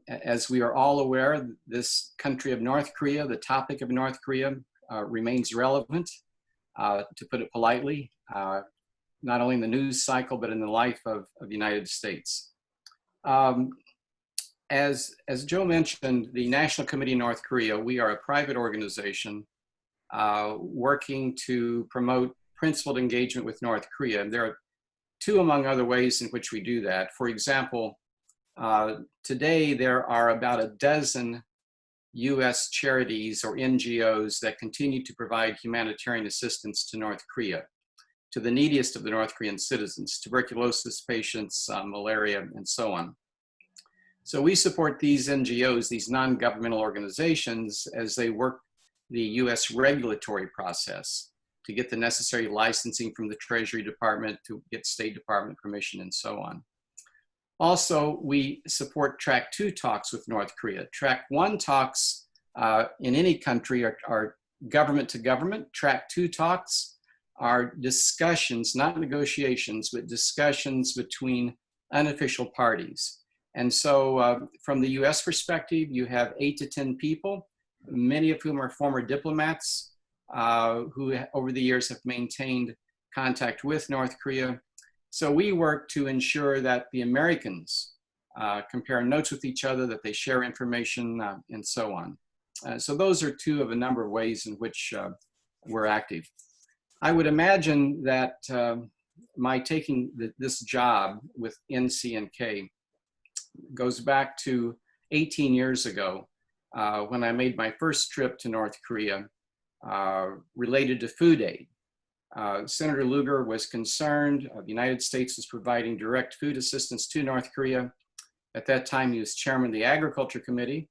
As we are all aware, this country of North Korea, the topic of North Korea remains relevant, to put it politely, not only in the news cycle, but in the life of the United States. As Joe mentioned, the National Committee in North Korea, we are a private organization working to promote principled engagement with North Korea. And there are two, among other ways in which we do that. For example, today there are about a dozen US charities or NGOs that continue to provide humanitarian assistance to North Korea, to the neediest of the North Korean citizens, tuberculosis patients, malaria, and so on. So we support these NGOs, these non-governmental organizations, as they work the US regulatory process to get the necessary licensing from the Treasury Department, to get State Department permission, and so on. Also, we support Track 2 talks with North Korea. Track 1 talks in any country are government to government. Track 2 talks are discussions, not negotiations, but discussions between unofficial parties. And so from the US perspective, you have 8 to 10 people, many of whom are former diplomats who over the years have maintained contact with North Korea. So we work to ensure that the Americans compare notes with each other, that they share information, and so on. So those are two of a number of ways in which we're active. I would imagine that my taking this job with NCNK goes back to 18 years ago when I made my first trip to North Korea related to food aid. Senator Lugar was concerned the United States was providing direct food assistance to North Korea. At that time, he was chairman of the Agriculture Committee,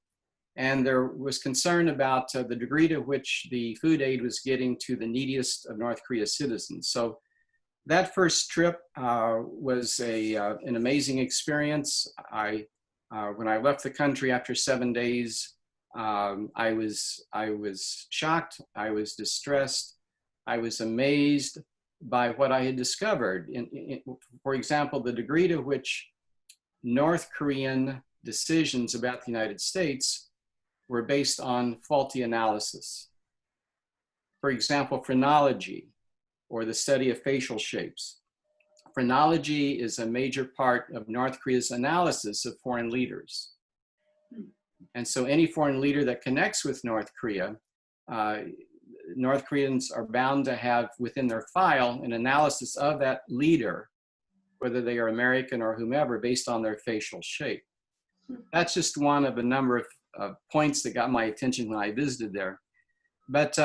and there was concern about the degree to which the food aid was getting to the neediest of North Korea's citizens. So that first trip was an amazing experience. When I left the country after 7 days, I was shocked, I was distressed, I was amazed by what I had discovered. For example, the degree to which North Korean decisions about the United States were based on faulty analysis. For example, phrenology, or the study of facial shapes. Phrenology is a major part of North Korea's analysis of foreign leaders. And so any foreign leader that connects with North Korea, North Koreans are bound to have within their file an analysis of that leader, whether they are American or whomever, based on their facial shape. That's just one of a number of points that got my attention when I visited there. But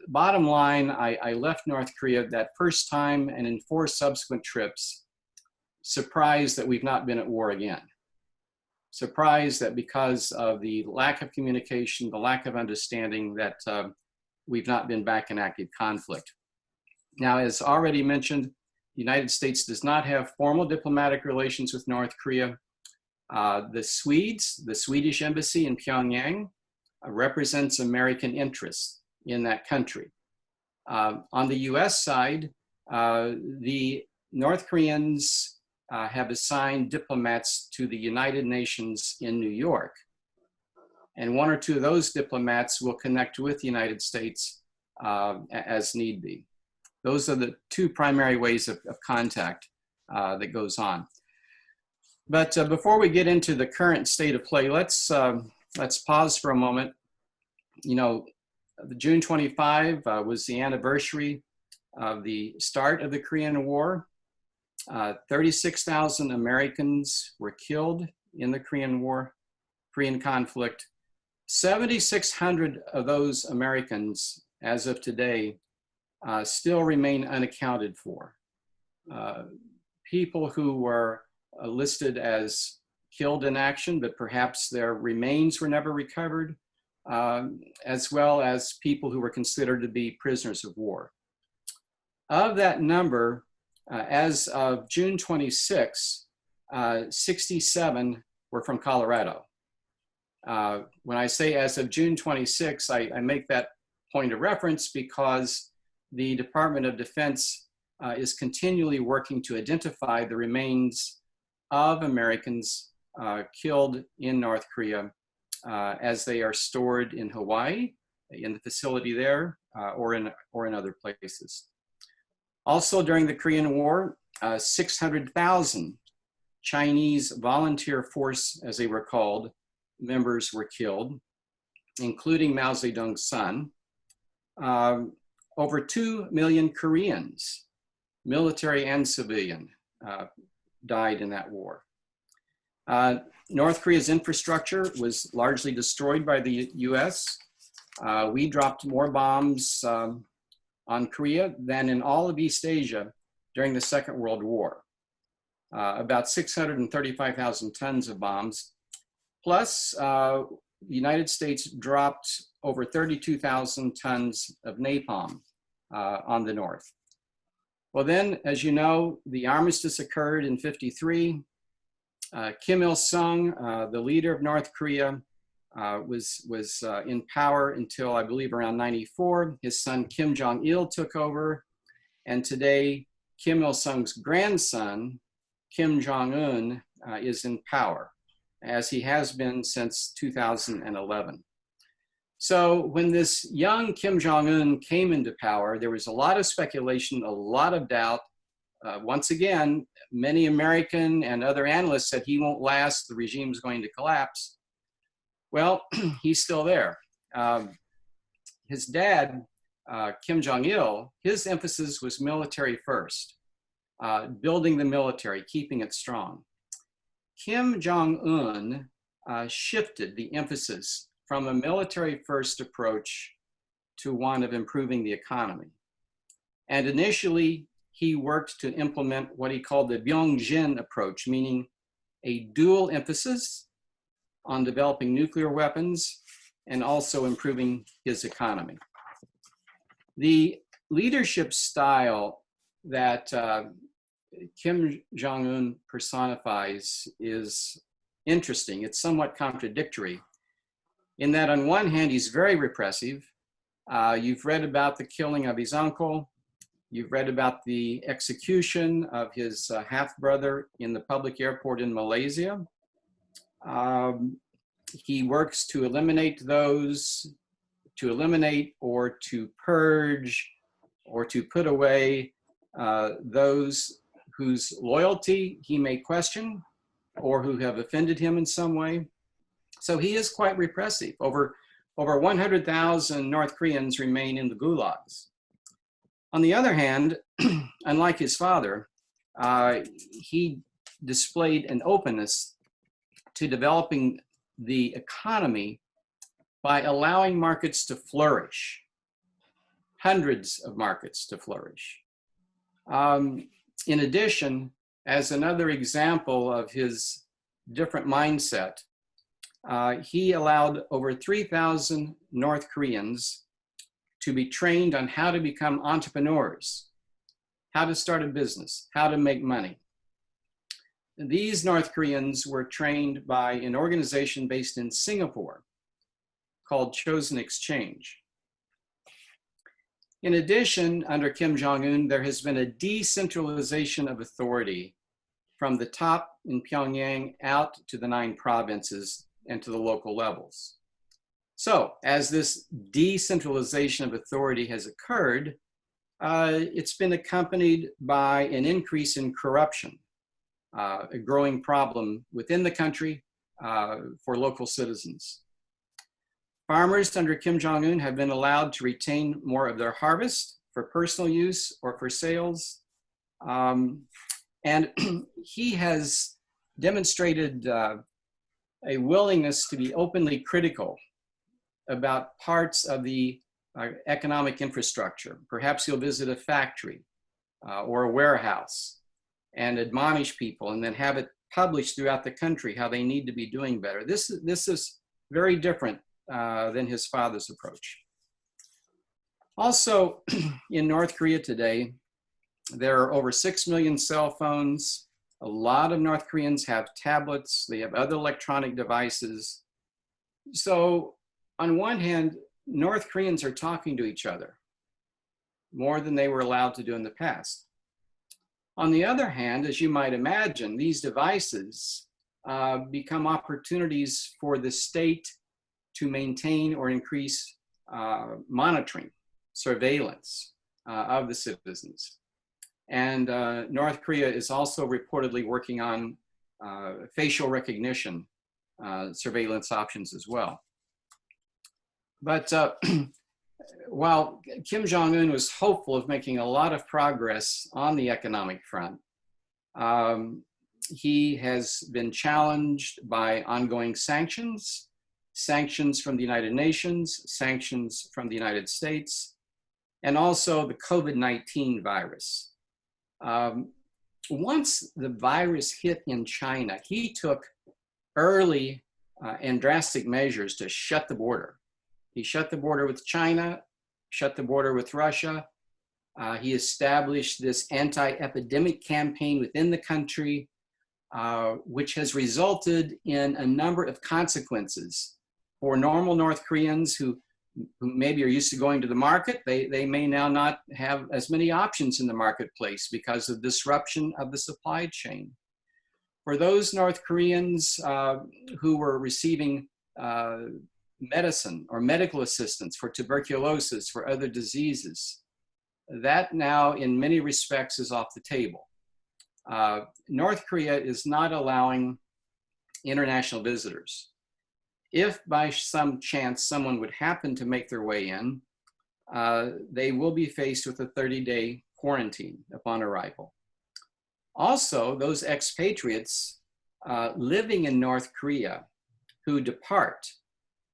bottom line, I left North Korea that first time, and in 4 subsequent trips, surprised that we've not been at war again. Surprised that because of the lack of communication, the lack of understanding, that we've not been back in active conflict. Now, as already mentioned, the United States does not have formal diplomatic relations with North Korea. The Swedish embassy in Pyongyang represents American interests in that country. On the US side, the North Koreans have assigned diplomats to the United Nations in New York. And 1 or 2 of those diplomats will connect with the United States as need be. Those are the 2 primary ways of contact that goes on. But before we get into the current state of play, let's pause for a moment. You know, June 25 was the anniversary of the start of the Korean War. 36,000 Americans were killed in the Korean conflict. 7,600 of those Americans, as of today, still remain unaccounted for. People who were listed as killed in action, but perhaps their remains were never recovered, as well as people who were considered to be prisoners of war. Of that number, as of June 26, 67 were from Colorado. When I say as of June 26, I make that point of reference because the Department of Defense is continually working to identify the remains of Americans killed in North Korea as they are stored in Hawaii, in the facility there, or in other places. Also during the Korean War, 600,000 Chinese volunteer force, as they were called, members were killed, including Mao Zedong's son. Over 2 million Koreans, military and civilian, died in that war. North Korea's infrastructure was largely destroyed by the US. We dropped more bombs on Korea than in all of East Asia during the Second World War. About 635,000 tons of bombs. Plus, the United States dropped over 32,000 tons of napalm on the North. Well then, as you know, the armistice occurred in '53. Kim Il-sung, the leader of North Korea, was in power until I believe around '94. His son Kim Jong-il took over, and today Kim Il-sung's grandson, Kim Jong-un, is in power, as he has been since 2011. So when this young Kim Jong-un came into power, there was a lot of speculation, a lot of doubt. Once again, many American and other analysts said he won't last, the regime is going to collapse. Well, he's still there. His dad, Kim Jong-il, his emphasis was military first, building the military, keeping it strong. Kim Jong-un shifted the emphasis from a military first approach to one of improving the economy. And initially, he worked to implement what he called the Byung-jin approach, meaning a dual emphasis on developing nuclear weapons and also improving his economy. The leadership style that Kim Jong-un personifies is interesting. It's somewhat contradictory in that on one hand, he's very repressive. You've read about the killing of his uncle. You've read about the execution of his half-brother in the public airport in Malaysia. He works to eliminate or to purge or to put away those whose loyalty he may question or who have offended him in some way. So he is quite repressive. Over 100,000 North Koreans remain in the gulags. On the other hand, unlike his father, he displayed an openness to developing the economy by allowing markets to flourish, hundreds of markets to flourish. In addition, as another example of his different mindset, he allowed over 3,000 North Koreans to be trained on how to become entrepreneurs, how to start a business, how to make money. These North Koreans were trained by an organization based in Singapore called Chosen Exchange. In addition, under Kim Jong-un, there has been a decentralization of authority from the top in Pyongyang out to the 9 provinces and to the local levels. So as this decentralization of authority has occurred, it's been accompanied by an increase in corruption, a growing problem within the country for local citizens. Farmers under Kim Jong-un have been allowed to retain more of their harvest for personal use or for sales. And he has demonstrated a willingness to be openly critical about parts of the economic infrastructure. Perhaps he'll visit a factory or a warehouse and admonish people and then have it published throughout the country how they need to be doing better. This is very different than his father's approach. Also, in North Korea today, there are over 6 million cell phones. A lot of North Koreans have tablets. They have other electronic devices. So on one hand, North Koreans are talking to each other more than they were allowed to do in the past. On the other hand, as you might imagine, these devices become opportunities for the state to maintain or increase monitoring, surveillance of the citizens. And North Korea is also reportedly working on facial recognition surveillance options as well. But while Kim Jong-un was hopeful of making a lot of progress on the economic front, he has been challenged by ongoing sanctions, sanctions from the United Nations, sanctions from the United States, and also the COVID-19 virus. Once the virus hit in China, he took early and drastic measures to shut the border. He shut the border with China, shut the border with Russia. He established this anti-epidemic campaign within the country, which has resulted in a number of consequences for normal North Koreans who maybe are used to going to the market. They may now not have as many options in the marketplace because of disruption of the supply chain. For those North Koreans who were receiving medicine or medical assistance for tuberculosis, for other diseases, that now in many respects is off the table. North Korea is not allowing international visitors. If by some chance someone would happen to make their way in, they will be faced with a 30-day quarantine upon arrival. Also, those expatriates living in North Korea who depart,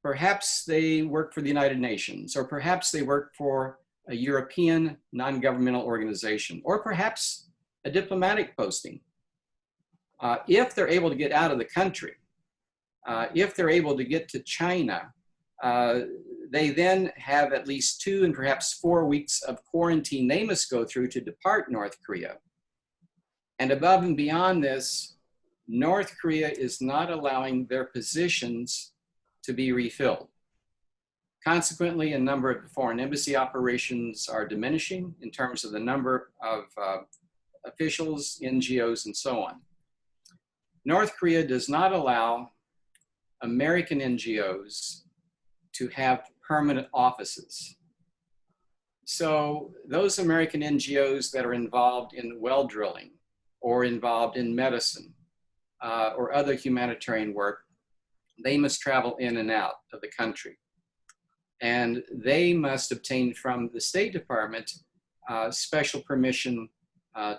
perhaps they work for the United Nations, or perhaps they work for a European non-governmental organization, or perhaps a diplomatic posting. If they're able to get out of the country, if they're able to get to China, they then have at least 2 and perhaps 4 weeks of quarantine they must go through to depart North Korea. And above and beyond this, North Korea is not allowing their positions to be refilled. Consequently, a number of foreign embassy operations are diminishing in terms of the number of officials, NGOs, and so on. North Korea does not allow American NGOs to have permanent offices. So those American NGOs that are involved in well drilling or involved in medicine or other humanitarian work, they must travel in and out of the country. And they must obtain from the State Department special permission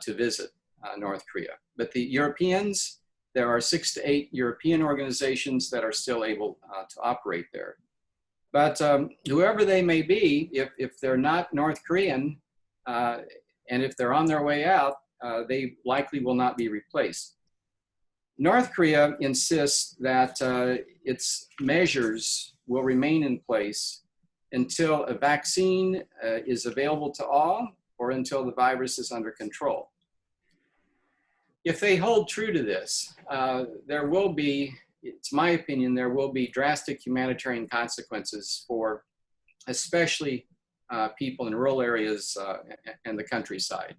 to visit North Korea. But the Europeans, there are 6 to 8 European organizations that are still able to operate there. But whoever they may be, if they're not North Korean, and if they're on their way out, they likely will not be replaced. North Korea insists that its measures will remain in place until a vaccine is available to all or until the virus is under control. If they hold true to this, there will be, it's my opinion, there will be drastic humanitarian consequences for especially people in rural areas and the countryside,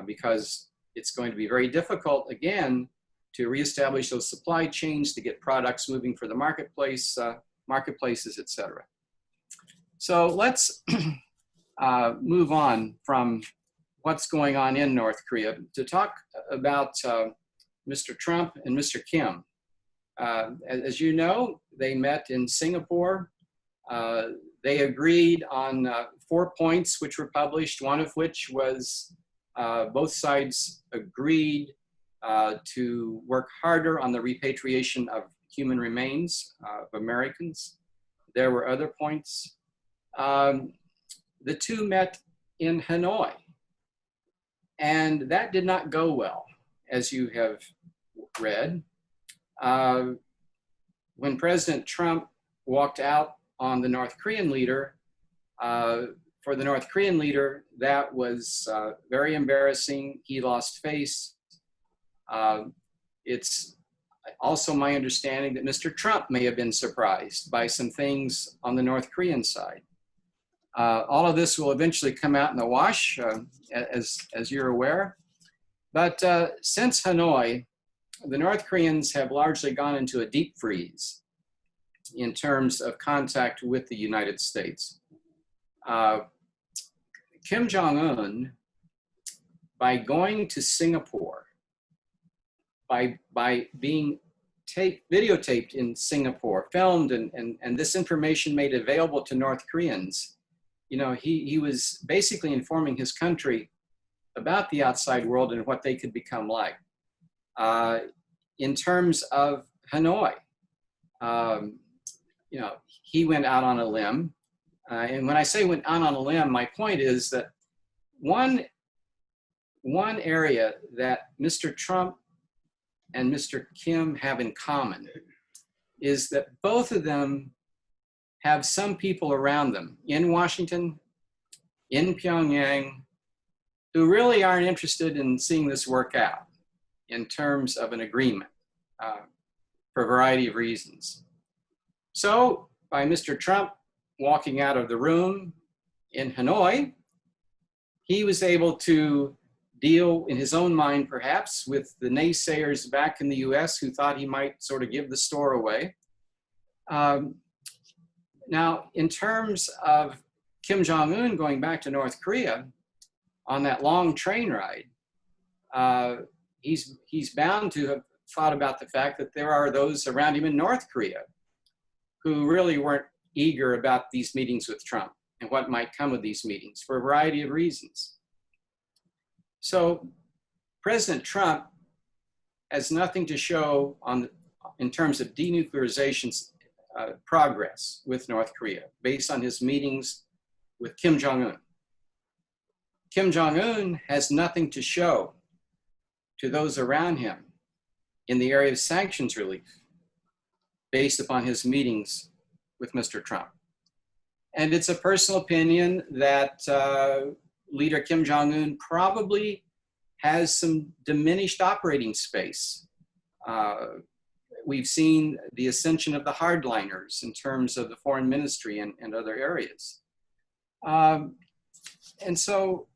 because it's going to be very difficult, again, to reestablish those supply chains, to get products moving for the marketplace, marketplaces, etc. So let's move on from what's going on in North Korea to talk about Mr. Trump and Mr. Kim. As you know, they met in Singapore. They agreed on 4 points which were published, one of which was both sides agreed to work harder on the repatriation of human remains of Americans. There were other points. The two met in Hanoi, and that did not go well, as you have read. When President Trump walked out on the North Korean leader, for the North Korean leader, that was very embarrassing. He lost face. It's also my understanding that Mr. Trump may have been surprised by some things on the North Korean side. All of this will eventually come out in the wash, as you're aware. But since Hanoi, the North Koreans have largely gone into a deep freeze in terms of contact with the United States. Kim Jong-un, by going to Singapore, by being videotaped in Singapore, filmed, and this information made available to North Koreans, you know, he was basically informing his country about the outside world and what they could become like. In terms of Hanoi, you know, he went out on a limb. And when I say went out on a limb, my point is that one area that Mr. Trump and Mr. Kim have in common is that both of them have some people around them in Washington, in Pyongyang, who really aren't interested in seeing this work out in terms of an agreement for a variety of reasons. So by Mr. Trump walking out of the room in Hanoi, he was able to deal in his own mind, perhaps, with the naysayers back in the US who thought he might sort of give the store away. Now, in terms of Kim Jong-un going back to North Korea on that long train ride, he's bound to have thought about the fact that there are those around him in North Korea who really weren't eager about these meetings with Trump and what might come of these meetings for a variety of reasons. So President Trump has nothing to show in terms of denuclearization progress with North Korea based on his meetings with Kim Jong-un. Kim Jong-un has nothing to show to those around him in the area of sanctions relief based upon his meetings with Mr. Trump. And it's a personal opinion that Leader Kim Jong-un probably has some diminished operating space. We've seen the ascension of the hardliners in terms of the foreign ministry and other areas. And so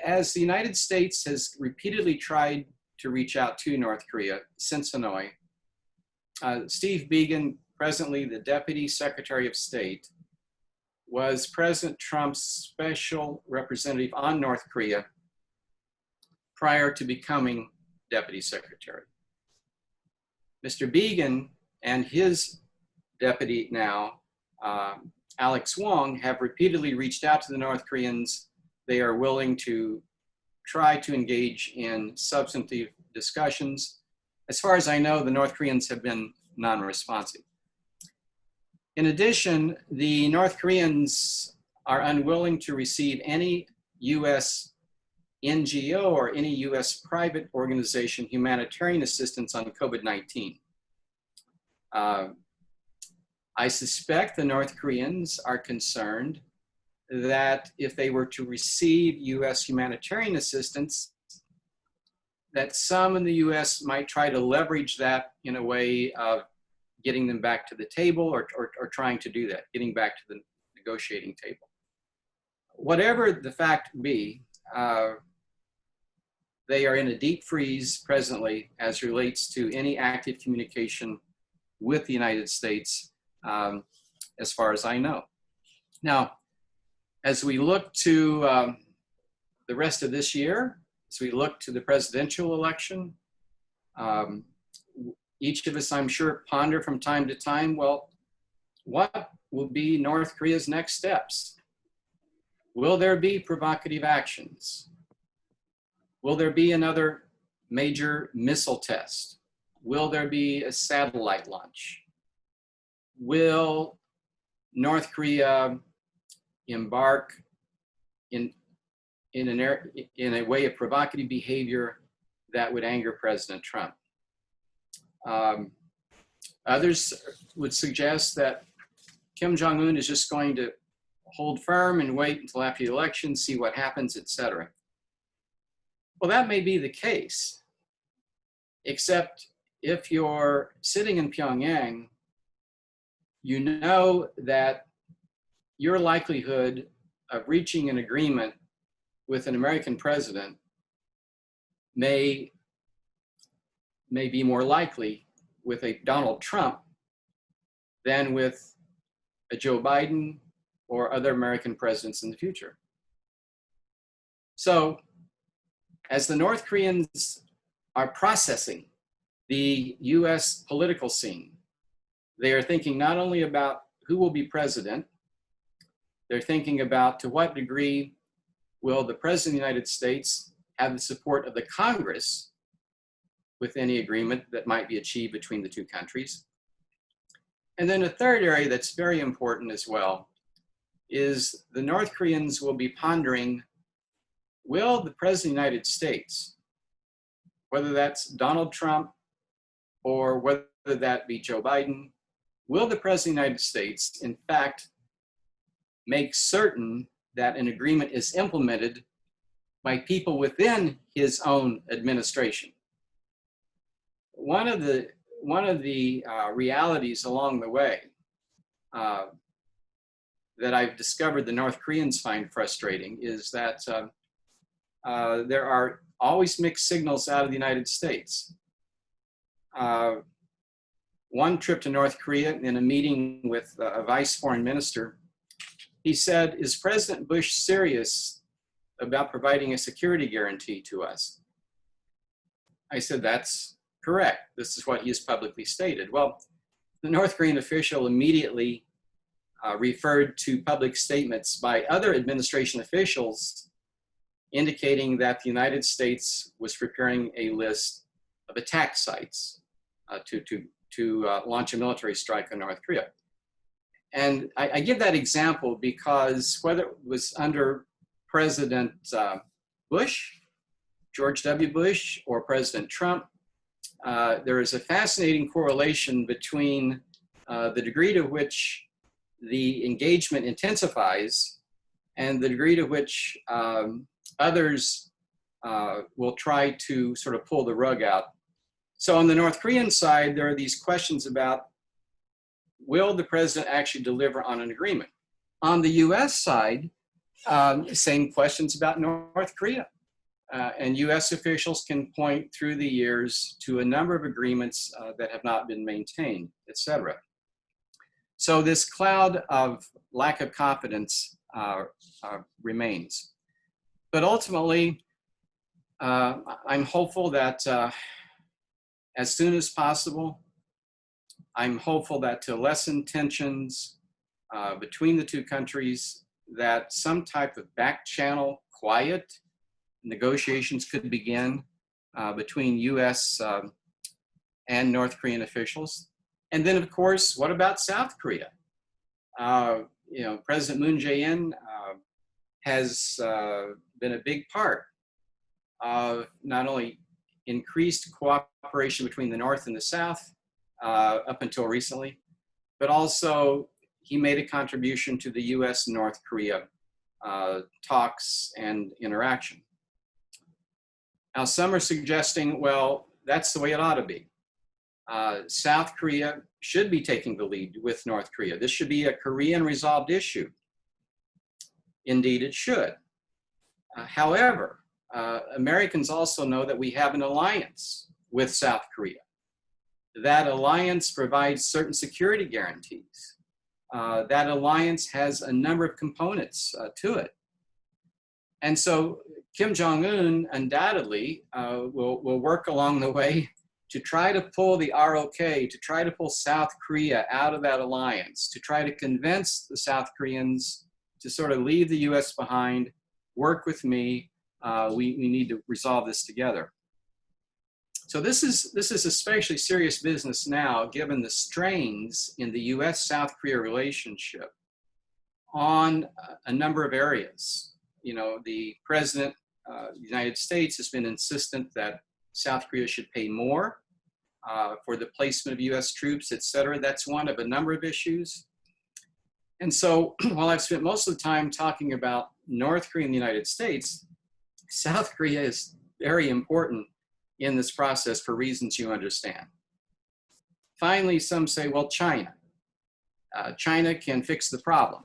as the United States has repeatedly tried to reach out to North Korea since Hanoi, Steve Biegun, presently the Deputy Secretary of State, was President Trump's special representative on North Korea prior to becoming Deputy Secretary. Mr. Biegun and his deputy now, Alex Wong, have repeatedly reached out to the North Koreans. They are willing to try to engage in substantive discussions. As far as I know, the North Koreans have been non-responsive. In addition, the North Koreans are unwilling to receive any US NGO or any US private organization humanitarian assistance on COVID-19. I suspect the North Koreans are concerned that if they were to receive US humanitarian assistance, that some in the US might try to leverage that in a way of getting them back to the table or trying to do that, getting back to the negotiating table. Whatever the fact be, they are in a deep freeze presently as relates to any active communication with the United States, as far as I know. Now, as we look to the rest of this year, as we look to the presidential election, each of us, I'm sure, ponder from time to time, well, what will be North Korea's next steps? Will there be provocative actions? Will there be another major missile test? Will there be a satellite launch? Will North Korea embark in a way of provocative behavior that would anger President Trump? Others would suggest that Kim Jong-un is just going to hold firm and wait until after the election, see what happens, etc. Well, that may be the case, except if you're sitting in Pyongyang, you know that your likelihood of reaching an agreement with an American president may may be more likely with a Donald Trump than with a Joe Biden or other American presidents in the future. So as the North Koreans are processing the US political scene, they are thinking not only about who will be president, they're thinking about to what degree will the President of the United States have the support of the Congress with any agreement that might be achieved between the two countries. And then a third area that's very important as well is the North Koreans will be pondering, will the President of the United States, whether that's Donald Trump or whether that be Joe Biden, will the President of the United States, in fact, make certain that an agreement is implemented by people within his own administration? One of the realities along the way that I've discovered the North Koreans find frustrating is that there are always mixed signals out of the United States. One trip to North Korea, in a meeting with a vice foreign minister, he said, "Is President Bush serious about providing a security guarantee to us?" I said, "That's correct. This is what he has publicly stated." Well, the North Korean official immediately referred to public statements by other administration officials indicating that the United States was preparing a list of attack sites to launch a military strike on North Korea. And I give that example because whether it was under President Bush, George W. Bush, or President Trump, there is a fascinating correlation between the degree to which the engagement intensifies and the degree to which others will try to sort of pull the rug out. So on the North Korean side, there are these questions about, will the president actually deliver on an agreement? On the US side, same questions about North Korea. And US officials can point through the years to a number of agreements that have not been maintained, et cetera. So this cloud of lack of confidence remains. But ultimately, I'm hopeful that as soon as possible, I'm hopeful that to lessen tensions between the two countries, that some type of back channel, quiet negotiations could begin between US and North Korean officials. And then, of course, what about South Korea? President Moon Jae-in has been a big part of not only increased cooperation between the North and the South up until recently, but also he made a contribution to the US-North Korea talks and interaction. Now, some are suggesting, well, that's the way it ought to be. South Korea should be taking the lead with North Korea. This should be a Korean resolved issue. Indeed, it should. However, Americans also know that we have an alliance with South Korea. That alliance provides certain security guarantees. That alliance has a number of components to it. And so Kim Jong-un undoubtedly will work along the way to try to pull the ROK, to try to pull South Korea out of that alliance, to try to convince the South Koreans to sort of leave the US behind, work with me, we need to resolve this together. So this is especially serious business now, given the strains in the US-South Korea relationship on a number of areas. The president of the United States has been insistent that South Korea should pay more for the placement of US troops, et cetera. That's one of a number of issues. And so while I've spent most of the time talking about North Korea and the United States, South Korea is very important in this process for reasons you understand. Finally, some say, well, China. China can fix the problem.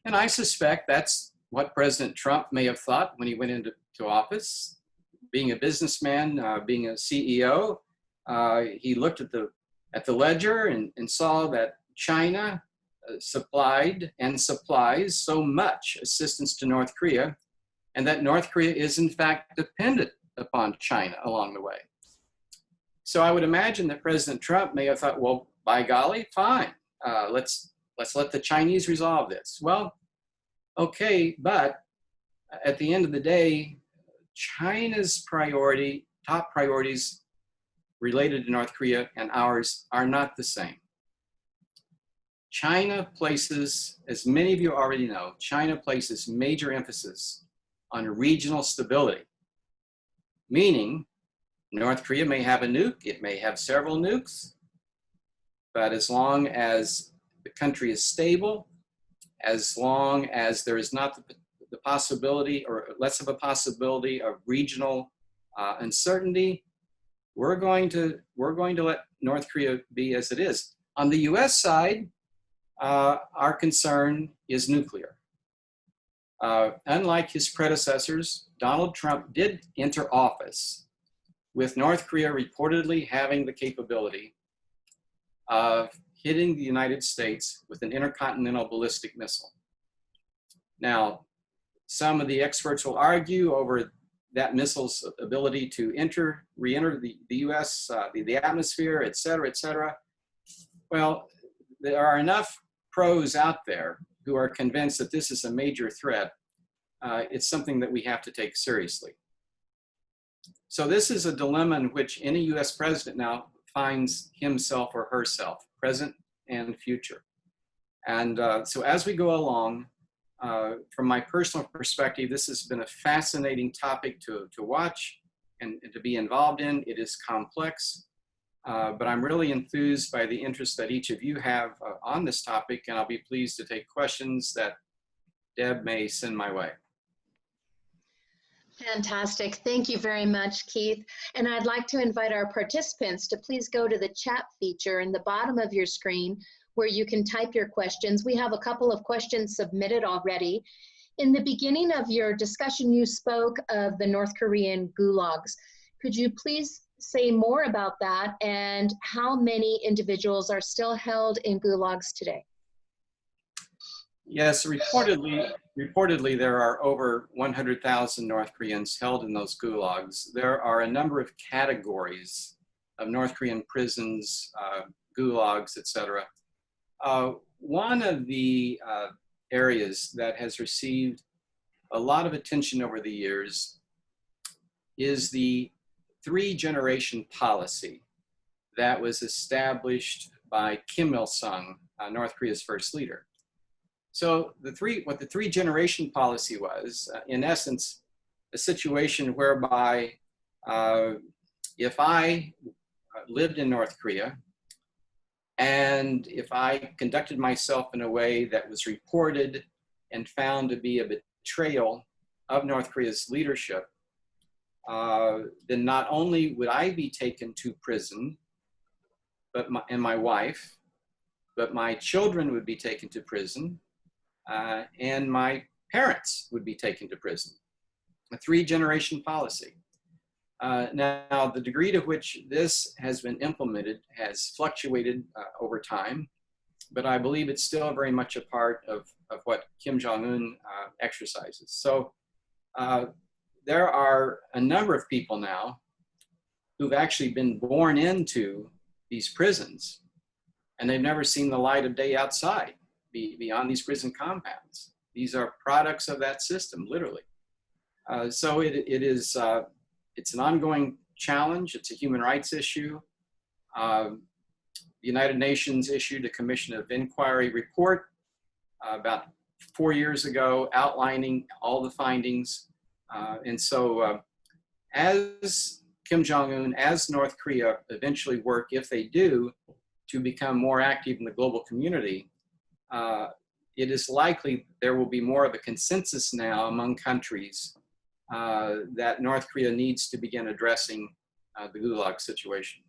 And I suspect that's what President Trump may have thought when he went into office. being a businessman, being a CEO, he looked at the ledger and saw that China supplied and supplies so much assistance to North Korea, and that North Korea is in fact dependent upon China along the way. So I would imagine that President Trump may have thought, well, by golly, fine, let's let the Chinese resolve this. Well, okay, but at the end of the day, China's top priorities related to North Korea and ours are not the same. China places, as many of you already know, China places major emphasis on regional stability, meaning North Korea may have a nuke, it may have several nukes, but as long as the country is stable, as long as there is not the possibility or less of a possibility of regional uncertainty, we're going to let North Korea be as it is. On the US side, our concern is nuclear. Unlike his predecessors, Donald Trump did enter office with North Korea reportedly having the capability of hitting the United States with an intercontinental ballistic missile. Now, some of the experts will argue over that missile's ability to re-enter the US, the atmosphere, et cetera, et cetera. Well, there are enough pros out there who are convinced that this is a major threat. It's something that we have to take seriously. So this is a dilemma in which any US president now finds himself or herself, present and future. And so as we go along, from my personal perspective, this has been a fascinating topic to watch and to be involved in. It is complex, but I'm really enthused by the interest that each of you have on this topic, and I'll be pleased to take questions that Deb may send my way. Fantastic. Thank you very much, Keith. And I'd like to invite our participants to please go to the chat feature in the bottom of your screen where you can type your questions. We have a couple of questions submitted already. In the beginning of your discussion, you spoke of the North Korean gulags. Could you please say more about that and how many individuals are still held in gulags today? Yes, reportedly there are over 100,000 North Koreans held in those gulags. There are a number of categories of North Korean prisons, gulags, etc. One of the areas that has received a lot of attention over the years is the three-generation policy that was established by Kim Il-sung, North Korea's first leader. So what the three-generation policy was, in essence, a situation whereby if I lived in North Korea and if I conducted myself in a way that was reported and found to be a betrayal of North Korea's leadership, then not only would I be taken to prison, and my wife, but my children would be taken to prison, and my parents would be taken to prison. A three-generation policy. Now, the degree to which this has been implemented has fluctuated over time, but I believe it's still very much a part of what Kim Jong-un exercises. So there are a number of people now who've actually been born into these prisons, and they've never seen the light of day outside, beyond these prison compounds. These are products of that system, literally. So it's an ongoing challenge. It's a human rights issue. The United Nations issued a Commission of Inquiry report about 4 years ago outlining all the findings. And so as Kim Jong-un, as North Korea eventually work, if they do, to become more active in the global community, it is likely there will be more of a consensus now among countries that North Korea needs to begin addressing the gulag situation.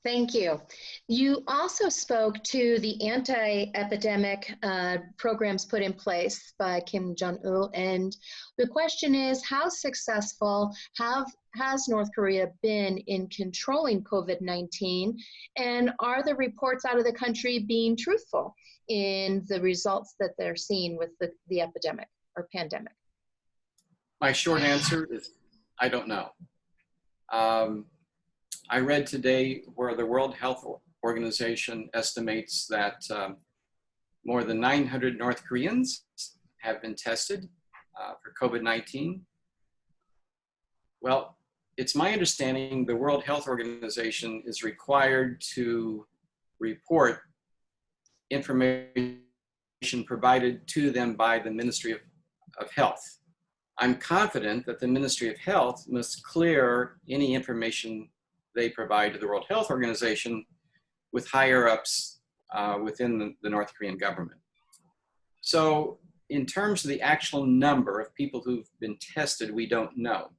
Thank you. You also spoke to the anti-epidemic programs put in place by Kim Jong-un, and the question is, how successful has North Korea been in controlling COVID-19, and are the reports out of the country being truthful in the results that they're seeing with the epidemic or pandemic? My short answer is, I don't know. I read today where the World Health Organization estimates that more than 900 North Koreans have been tested for COVID-19. Well, it's my understanding the World Health Organization is required to report information provided to them by the Ministry of Health. I'm confident that the Ministry of Health must clear any information they provide to the World Health Organization with higher ups within the North Korean government. So in terms of the actual number of people who've been tested, we don't know.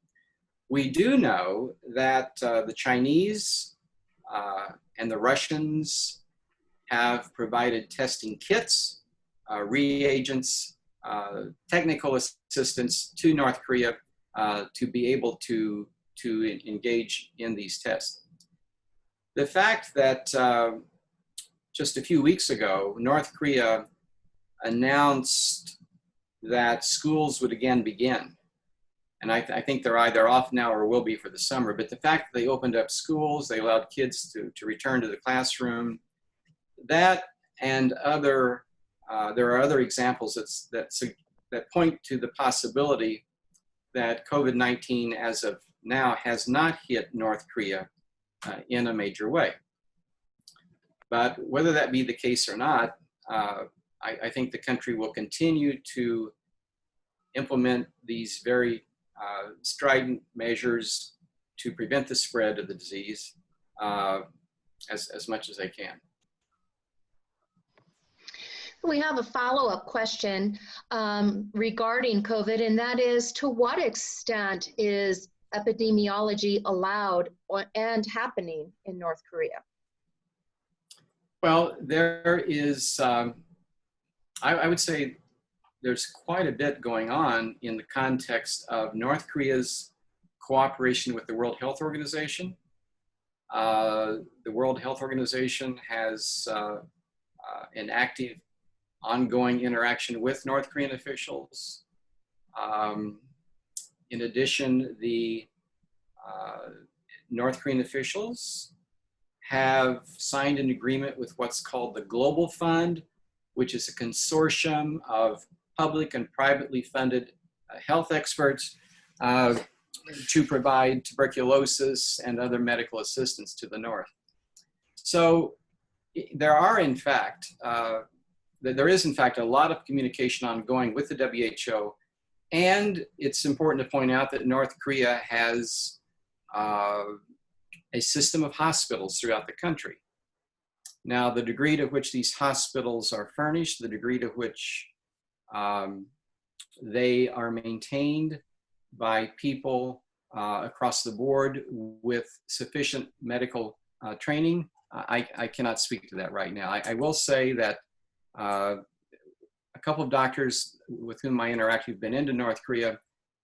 We do know that the Chinese and the Russians have provided testing kits, reagents, technical assistance to North Korea to be able to engage in these tests. The fact that just a few weeks ago, North Korea announced that schools would again begin. And I think they're either off now or will be for the summer. But the fact that they opened up schools, they allowed kids to return to the classroom, that and other, there are other examples that point to the possibility that COVID-19 as of now has not hit North Korea in a major way. But whether that be the case or not, I think the country will continue to implement these very strident measures to prevent the spread of the disease as much as they can. We have a follow-up question regarding COVID, and that is, to what extent is epidemiology allowed and happening in North Korea? Well, there is, I would say there's quite a bit going on in the context of North Korea's cooperation with the World Health Organization. The World Health Organization has an active ongoing interaction with North Korean officials. In addition, the North Korean officials have signed an agreement with what's called the Global Fund, which is a consortium of public and privately funded health experts to provide tuberculosis and other medical assistance to the North. So there are, in fact, there is in fact a lot of communication ongoing with the WHO, and it's important to point out that North Korea has a system of hospitals throughout the country. Now, the degree to which these hospitals are furnished, the degree to which they are maintained by people across the board with sufficient medical training, I cannot speak to that right now. I will say that a couple of doctors with whom I interact who've been into North Korea,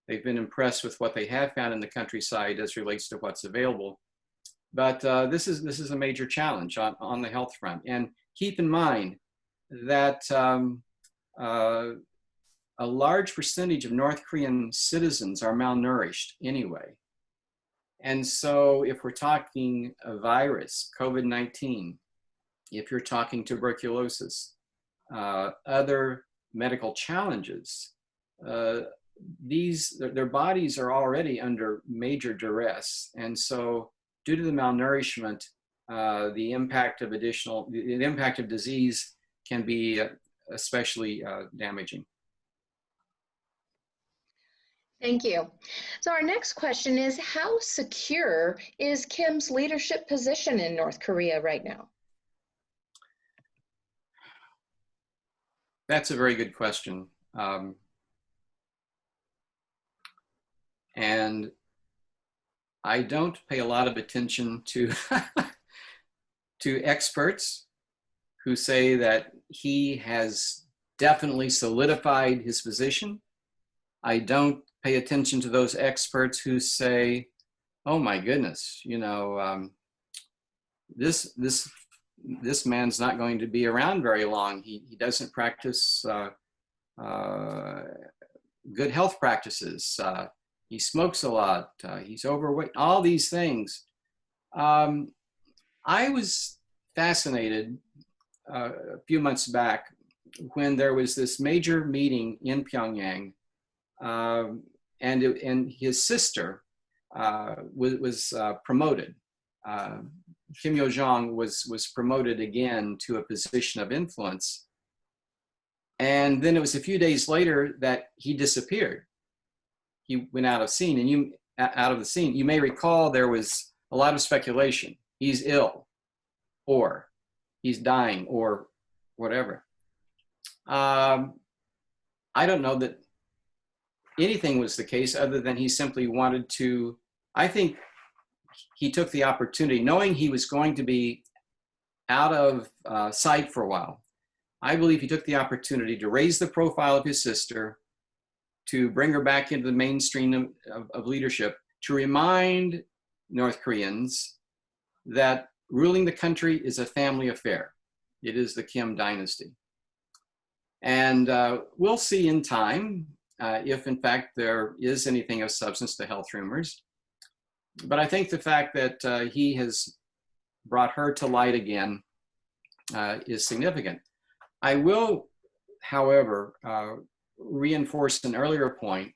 they've been impressed with what they have found in the countryside as relates to what's available. But this is a major challenge on the health front. And keep in mind that a large percentage of North Korean citizens are malnourished anyway. And so if we're talking a virus, COVID-19, if you're talking tuberculosis, other medical challenges, their bodies are already under major duress. And so due to the malnourishment, the impact of disease can be especially damaging. Thank you. So our next question is, how secure is Kim's leadership position in North Korea right now? That's a very good question. And I don't pay a lot of attention to to experts who say that he has definitely solidified his position. I don't pay attention to those experts who say, oh my goodness, you know, this man's not going to be around very long. He doesn't practice good health practices. He smokes a lot. He's overweight, all these things. I was fascinated a few months back when there was this major meeting in Pyongyang, and his sister was promoted. Kim Yo-jong was promoted again to a position of influence. And then it was a few days later that he disappeared. He went out of the scene. You may recall there was a lot of speculation. He's ill, or he's dying, or whatever. I don't know that anything was the case other than he simply wanted to, I think he took the opportunity, knowing he was going to be out of sight for a while. I believe he took the opportunity to raise the profile of his sister, to bring her back into the mainstream of leadership, to remind North Koreans that ruling the country is a family affair. It is the Kim dynasty. And we'll see in time if in fact there is anything of substance to health rumors. But I think the fact that he has brought her to light again is significant. I will, however, reinforce an earlier point,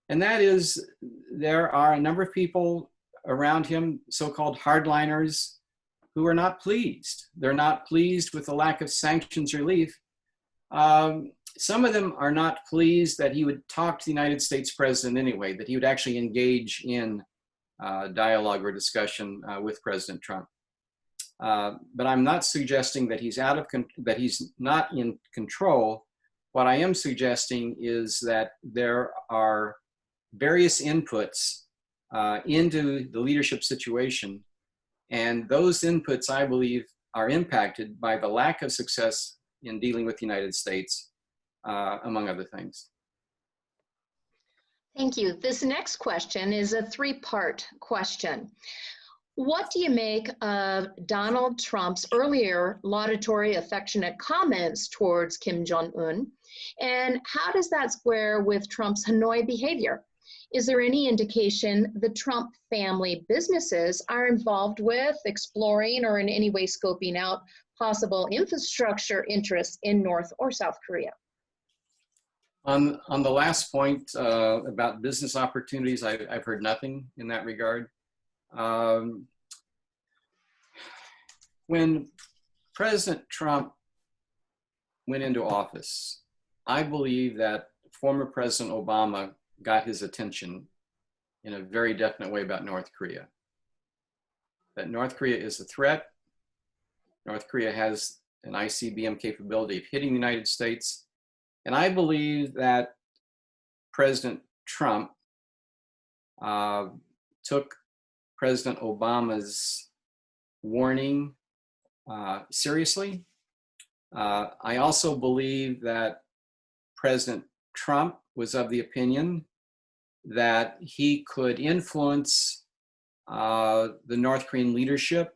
and that is there are a number of people around him, so-called hardliners, who are not pleased. They're not pleased with the lack of sanctions relief. Some of them are not pleased that he would talk to the United States president anyway, that he would actually engage in dialogue or discussion with President Trump. But I'm not suggesting that he's that he's not in control. What I am suggesting is that there are various inputs into the leadership situation, and those inputs, I believe, are impacted by the lack of success in dealing with the United States, among other things. Thank you. This next question is a three-part question. What do you make of Donald Trump's earlier laudatory, affectionate comments towards Kim Jong-un? And how does that square with Trump's Hanoi behavior? Is there any indication the Trump family businesses are involved with exploring or in any way scoping out possible infrastructure interests in North or South Korea? On the last point about business opportunities, I've heard nothing in that regard. When President Trump went into office, I believe that former President Obama got his attention in a very definite way about North Korea. That North Korea is a threat. North Korea has an ICBM capability of hitting the United States. And I believe that President Trump took President Obama's warning seriously. I also believe that President Trump was of the opinion that he could influence the North Korean leadership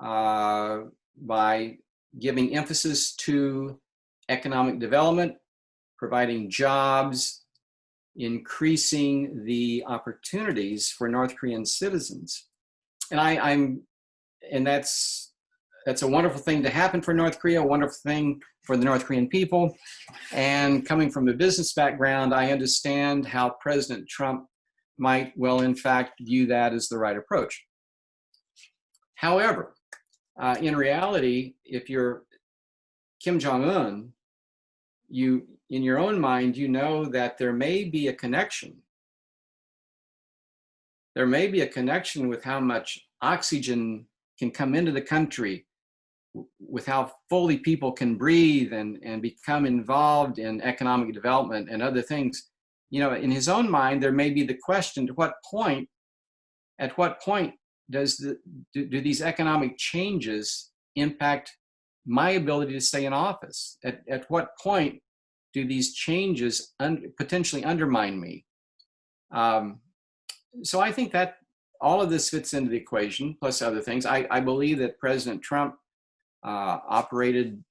by giving emphasis to economic development, providing jobs, increasing the opportunities for North Korean citizens. And that's a wonderful thing to happen for North Korea, a wonderful thing for the North Korean people. And coming from a business background, I understand how President Trump might, well, in fact, view that as the right approach. However, in reality, if you're Kim Jong-un, in your own mind, you know that there may be a connection. There may be a connection with how much oxygen can come into the country, with how fully people can breathe and become involved in economic development and other things. You know, in his own mind, there may be the question, at what point do these economic changes impact my ability to stay in office? At what point do these changes potentially undermine me? So I think that all of this fits into the equation, plus other things. I believe that President Trump operated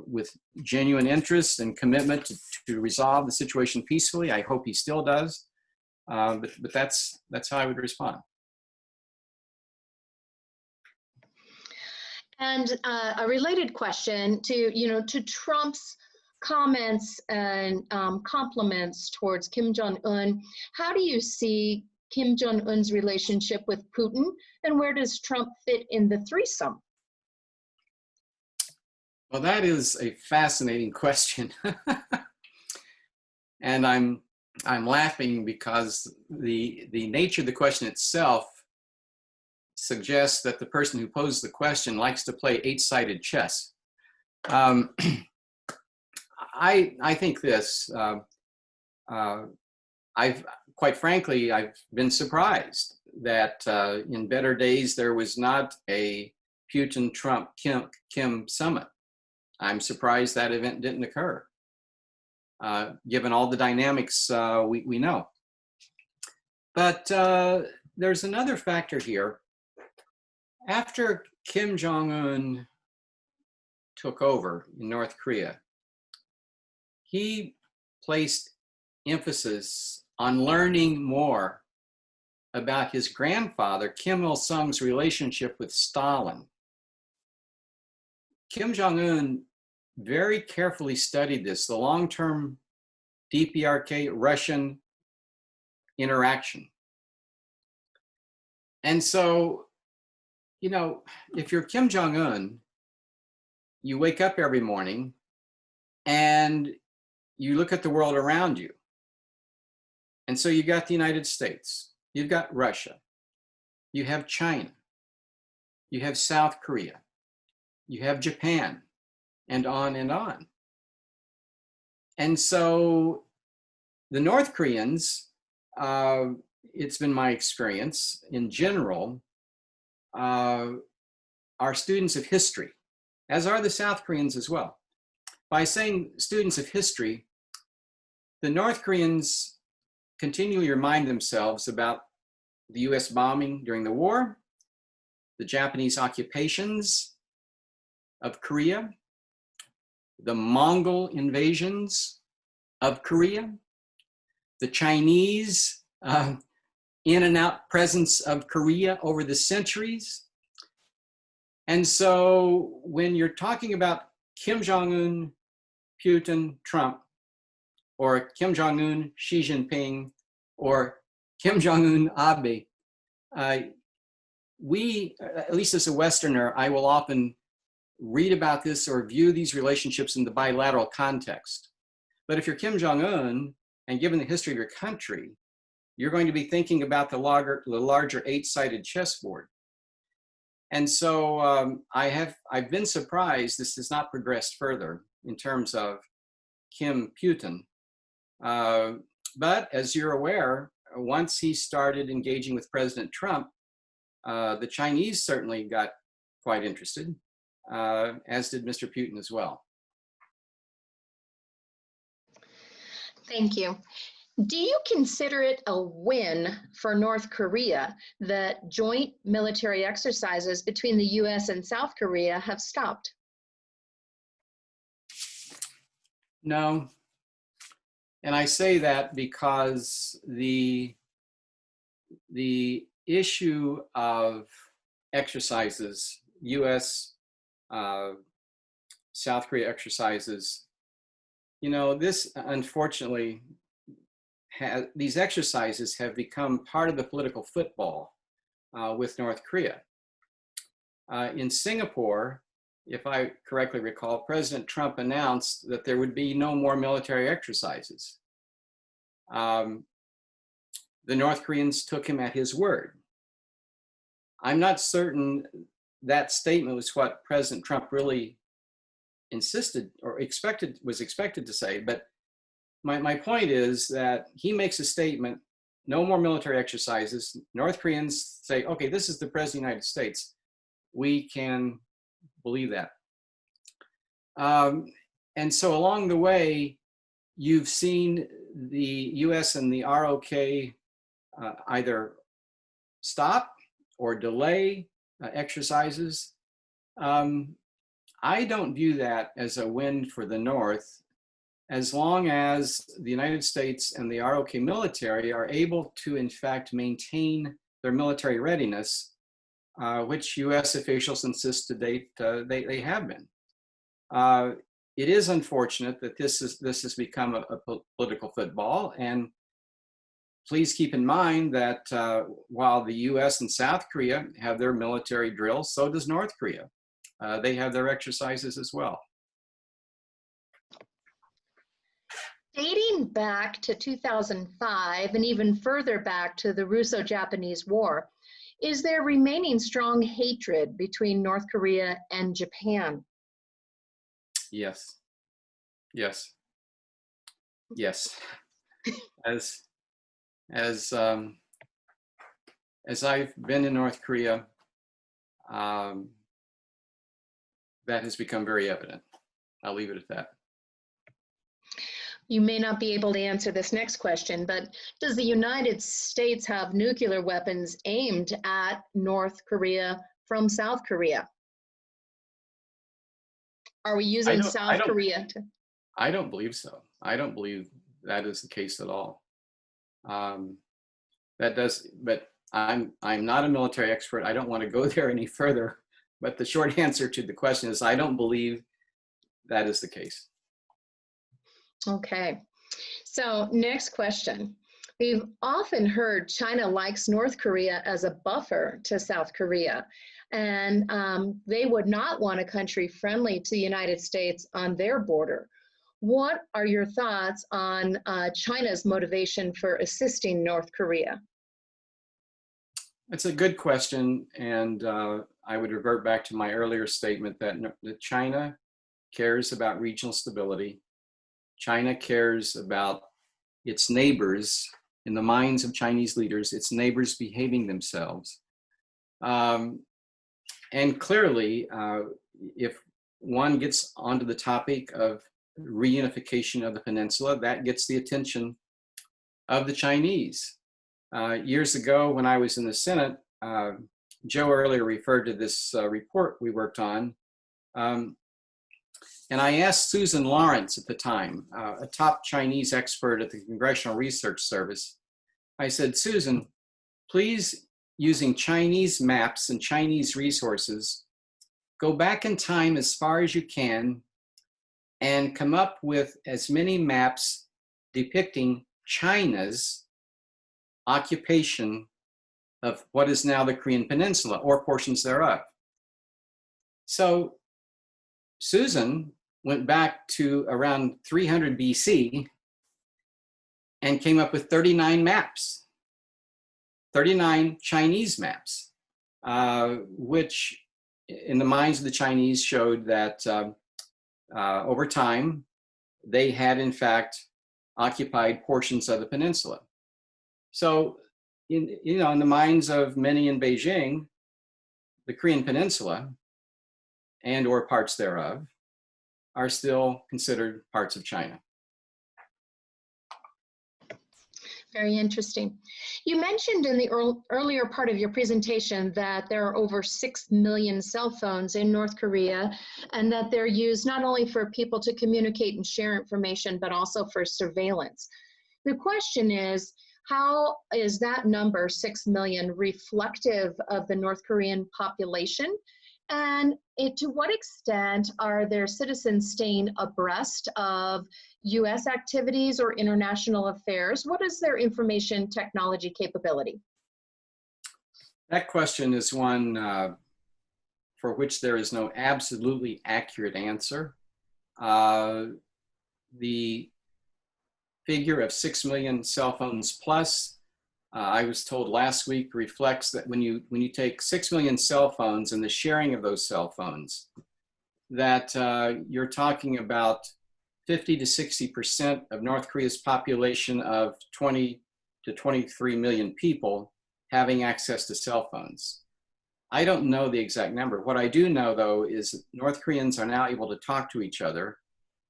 with genuine interest and commitment to resolve the situation peacefully. I hope he still does. But that's how I would respond. And a related question to Trump's comments and compliments towards Kim Jong-un, how do you see Kim Jong-un's relationship with Putin, and where does Trump fit in the threesome? Well, that is a fascinating question. And I'm laughing because the nature of the question itself suggests that the person who posed the question likes to play eight-sided chess. I think this. Quite frankly, I've been surprised that in better days there was not a Putin, Trump, Kim summit. I'm surprised that event didn't occur, given all the dynamics we know. But there's another factor here. After Kim Jong-un took over in North Korea, he placed emphasis on learning more about his grandfather, Kim Il-sung's relationship with Stalin. Kim Jong-un very carefully studied this, the long-term DPRK Russian interaction. And so, if you're Kim Jong-un, you wake up every morning and you look at the world around you. And so you've got the United States, you've got Russia, you have China, you have South Korea, you have Japan, and on and on. And so the North Koreans, it's been my experience in general, are students of history, as are the South Koreans as well. By saying students of history, the North Koreans continually remind themselves about the US bombing during the war, the Japanese occupations of Korea, the Mongol invasions of Korea, the Chinese in and out presence of Korea over the centuries. And so when you're talking about Kim Jong-un, Putin, Trump, or Kim Jong-un, Xi Jinping, or Kim Jong-un, Abe, we, at least as a Westerner, I will often read about this or view these relationships in the bilateral context. But if you're Kim Jong-un, and given the history of your country, you're going to be thinking about the larger eight-sided chessboard. And so I've been surprised this has not progressed further in terms of Kim Putin. But as you're aware, once he started engaging with President Trump, the Chinese certainly got quite interested, as did Mr. Putin as well. Thank you. Do you consider it a win for North Korea that joint military exercises between the US and South Korea have stopped? No. And I say that because the issue of exercises, US, South Korea exercises, this unfortunately, these exercises have become part of the political football with North Korea. In Singapore, if I correctly recall, President Trump announced that there would be no more military exercises. The North Koreans took him at his word. I'm not certain that statement was what President Trump really insisted or was expected to say, but my point is that he makes a statement no more military exercises. North Koreans say, okay, this is the President of the United States. We can believe that. And so along the way, you've seen the US and the ROK either stop or delay exercises. I don't view that as a win for the North, as long as the United States and the ROK military are able to, in fact, maintain their military readiness, which US officials insist to date they have been. It is unfortunate that this has become a political football, and please keep in mind that while the US and South Korea have their military drills, so does North Korea. They have their exercises as well. Dating back to 2005 and even further back to the Russo-Japanese War, is there remaining strong hatred between North Korea and Japan? Yes. Yes. Yes. As I've been in North Korea, that has become very evident. I'll leave it at that. You may not be able to answer this next question, but does the United States have nuclear weapons aimed at North Korea from South Korea? Are we using South Korea to? I don't believe so. I don't believe that is the case at all. But I'm not a military expert. I don't want to go there any further. But the short answer to the question is I don't believe that is the case. Okay. So next question. We've often heard China likes North Korea as a buffer to South Korea, and they would not want a country friendly to the United States on their border. What are your thoughts on China's motivation for assisting North Korea? It's a good question, and I would revert back to my earlier statement that China cares about regional stability. China cares about its neighbors, in the minds of Chinese leaders, its neighbors behaving themselves. And clearly, if one gets onto the topic of reunification of the peninsula, that gets the attention of the Chinese. Years ago, when I was in the Senate, Joe earlier referred to this report we worked on. And I asked Susan Lawrence at the time, a top Chinese expert at the Congressional Research Service, I said, Susan, please, using Chinese maps and Chinese resources, go back in time as far as you can and come up with as many maps depicting China's occupation of what is now the Korean Peninsula or portions thereof. So Susan went back to around 300 BC and came up with 39 maps, 39 Chinese maps, which in the minds of the Chinese showed that over time, they had in fact occupied portions of the peninsula. So, in the minds of many in Beijing, the Korean Peninsula and or parts thereof are still considered parts of China. Very interesting. You mentioned in the earlier part of your presentation that there are over 6 million cell phones in North Korea, and that they're used not only for people to communicate and share information, but also for surveillance. The question is, how is that number, 6 million, reflective of the North Korean population? And to what extent are their citizens staying abreast of US activities or international affairs? What is their information technology capability? That question is one for which there is no absolutely accurate answer. The figure of 6 million cell phones plus, I was told last week, reflects that when you take 6 million cell phones and the sharing of those cell phones, that you're talking about 50 to 60% of North Korea's population of 20 to 23 million people having access to cell phones. I don't know the exact number. What I do know, though, is North Koreans are now able to talk to each other.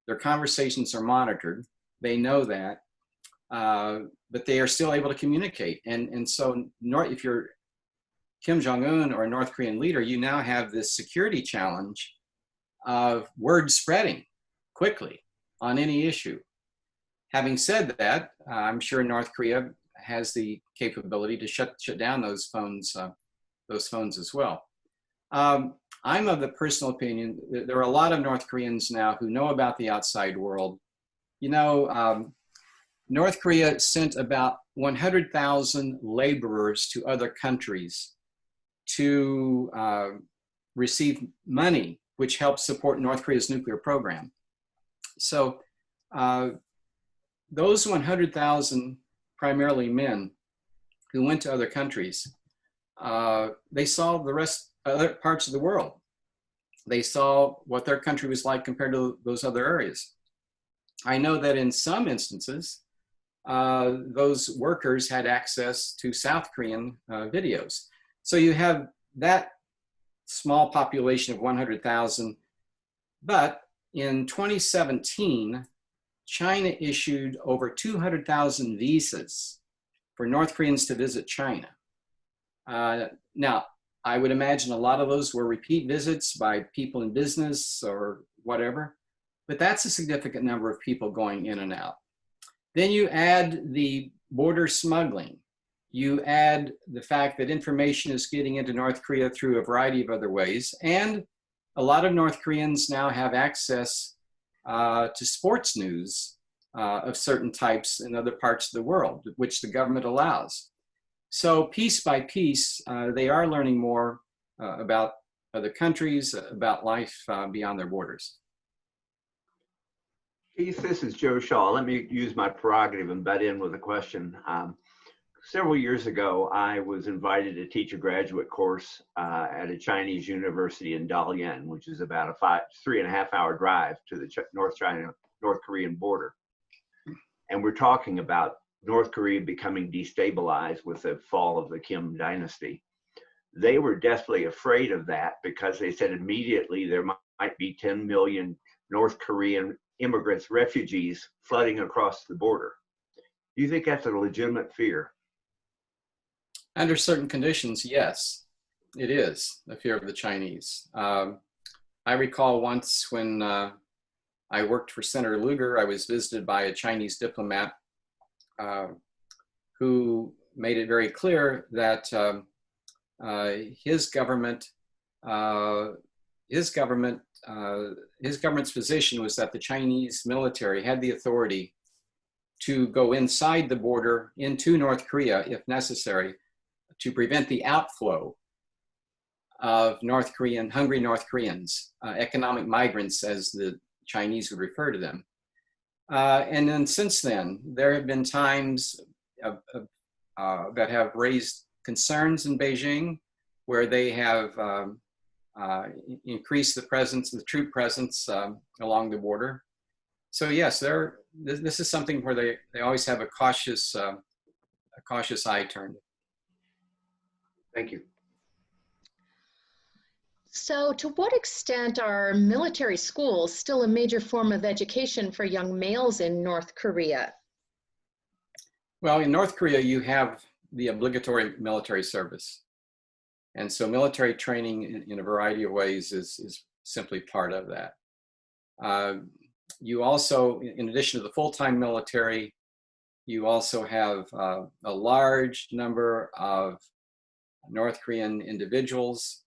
Their conversations are monitored. They know that, but they are still able to communicate. And so if you're Kim Jong-un or a North Korean leader, you now have this security challenge of word spreading quickly on any issue. Having said that, I'm sure North Korea has the capability to shut down those phones as well. I'm of the personal opinion that there are a lot of North Koreans now who know about the outside world. You know, North Korea sent about 100,000 laborers to other countries to receive money, which helps support North Korea's nuclear program. So those 100,000, primarily men, who went to other countries, they saw the other parts of the world. They saw what their country was like compared to those other areas. I know that in some instances, those workers had access to South Korean videos. So you have that small population of 100,000, but in 2017, China issued over 200,000 visas for North Koreans to visit China. Now, I would imagine a lot of those were repeat visits by people in business or whatever, but that's a significant number of people going in and out. Then you add the border smuggling. You add the fact that information is getting into North Korea through a variety of other ways, and a lot of North Koreans now have access to sports news of certain types in other parts of the world, which the government allows. So piece by piece, they are learning more about other countries, about life beyond their borders. Keith, this is Joe Shaw. Let me use my prerogative and butt in with a question. Several years ago, I was invited to teach a graduate course at a Chinese university in Dalian, which is about a 3.5-hour drive to the North Korean border. And we're talking about North Korea becoming destabilized with the fall of the Kim dynasty. They were deathly afraid of that because they said immediately there might be 10 million North Korean immigrants, refugees flooding across the border. Do you think that's a legitimate fear? Under certain conditions, yes, it is the fear of the Chinese. I recall once when I worked for Senator Lugar, I was visited by a Chinese diplomat who made it very clear that his government's position was that the Chinese military had the authority to go inside the border into North Korea, if necessary, to prevent the outflow of hungry North Koreans, economic migrants, as the Chinese would refer to them. And then since then, there have been times that have raised concerns in Beijing, where they have increased the troop presence along the border. So yes, this is something where they always have a cautious eye turned. Thank you. So to what extent are military schools still a major form of education for young males in North Korea? Well, in North Korea, you have the obligatory military service. And so military training in a variety of ways is simply part of that. You also, in addition to the full-time military, you also have a large number of North Korean individuals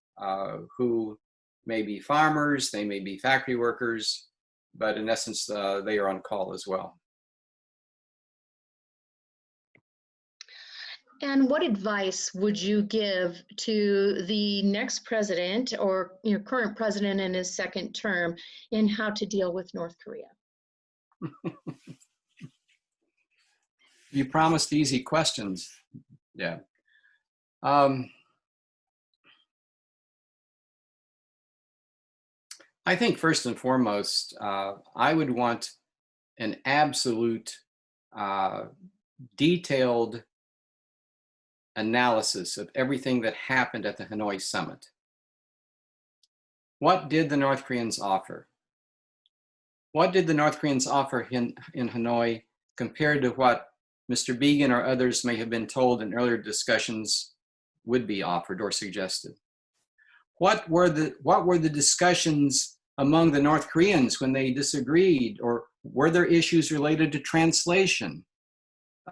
who may be farmers, they may be factory workers, but in essence, they are on call as well. And what advice would you give to the next president or current president in his second term in how to deal with North Korea? You promised easy questions. Yeah. I think first and foremost, I would want an absolute detailed analysis of everything that happened at the Hanoi summit. What did the North Koreans offer? What did the North Koreans offer in Hanoi compared to what Mr. Began or others may have been told in earlier discussions would be offered or suggested? What were the discussions among the North Koreans when they disagreed, or were there issues related to translation?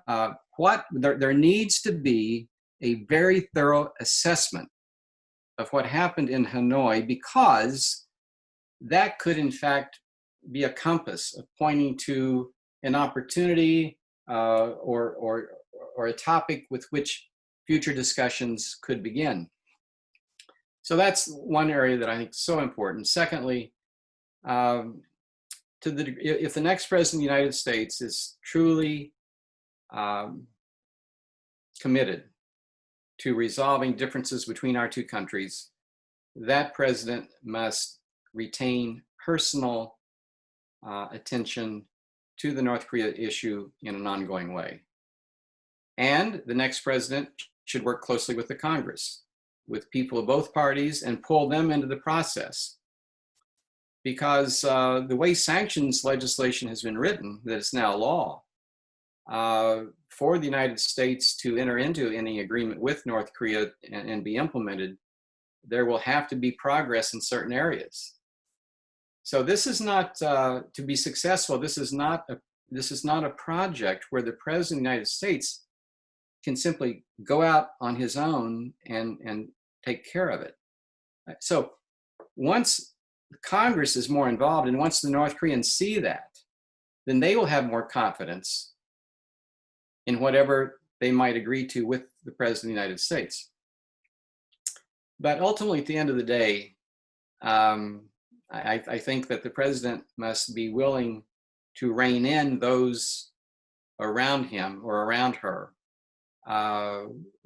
There needs to be a very thorough assessment of what happened in Hanoi, because that could in fact be a compass of pointing to an opportunity or a topic with which future discussions could begin. So that's one area that I think is so important. Secondly, if the next president of the United States is truly committed to resolving differences between our two countries, that president must retain personal attention to the North Korea issue in an ongoing way. And the next president should work closely with the Congress, with people of both parties, and pull them into the process. Because the way sanctions legislation has been written, that is now law, for the United States to enter into any agreement with North Korea and be implemented, there will have to be progress in certain areas. So this is not, to be successful, this is not a project where the President of the United States can simply go out on his own and take care of it. So once Congress is more involved, and once the North Koreans see that, then they will have more confidence in whatever they might agree to with the President of the United States. But ultimately, at the end of the day, I think that the President must be willing to rein in those around him or around her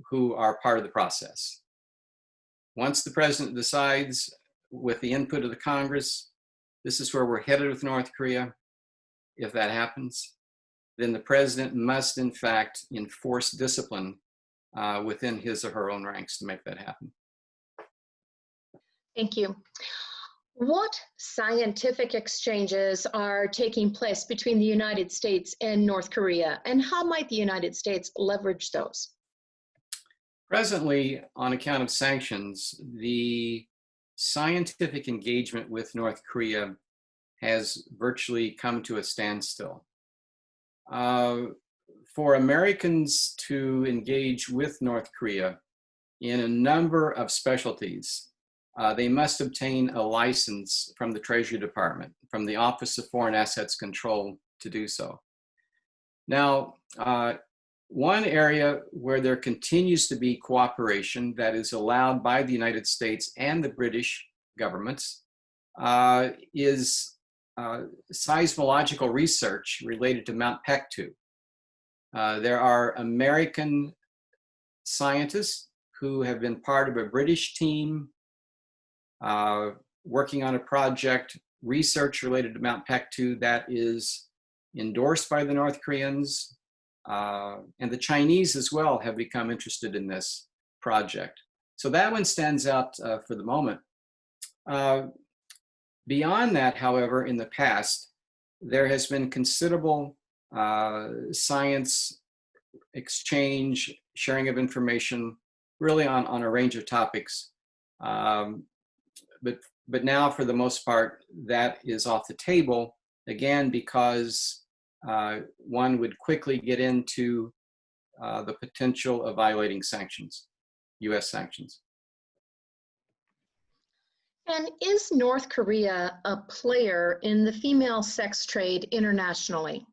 who are part of the process. Once the President decides, with the input of the Congress, this is where we're headed with North Korea, if that happens, then the President must, in fact, enforce discipline within his or her own ranks to make that happen. Thank you. What scientific exchanges are taking place between the United States and North Korea, and how might the United States leverage those? Presently, on account of sanctions, the scientific engagement with North Korea has virtually come to a standstill. For Americans to engage with North Korea in a number of specialties, they must obtain a license from the Treasury Department, from the Office of Foreign Assets Control, to do so. Now, one area where there continues to be cooperation that is allowed by the United States and the British governments is seismological research related to Mount Pektu. There are American scientists who have been part of a British team working on a project, research related to Mount Pektu, that is endorsed by the North Koreans, and the Chinese as well have become interested in this project. So that one stands out for the moment. Beyond that, however, in the past, there has been considerable science exchange, sharing of information, really on a range of topics. But now, for the most part, that is off the table, again, because one would quickly get into the potential of violating sanctions, US sanctions. And is North Korea a player in the female sex trade internationally?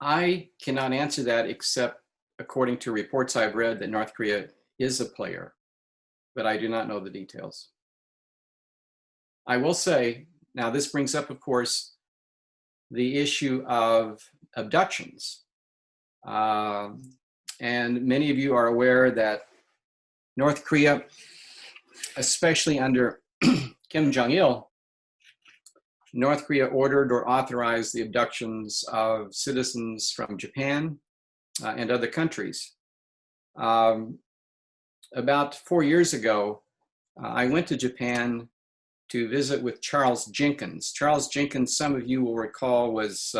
I cannot answer that, except according to reports I've read that North Korea is a player, but I do not know the details. I will say, now this brings up, of course, the issue of abductions. And many of you are aware that North Korea, especially under Kim Jong-il, North Korea ordered or authorized the abductions of citizens from Japan, and other countries. About 4 years ago, I went to Japan to visit with Charles Jenkins. Charles Jenkins, some of you will recall, was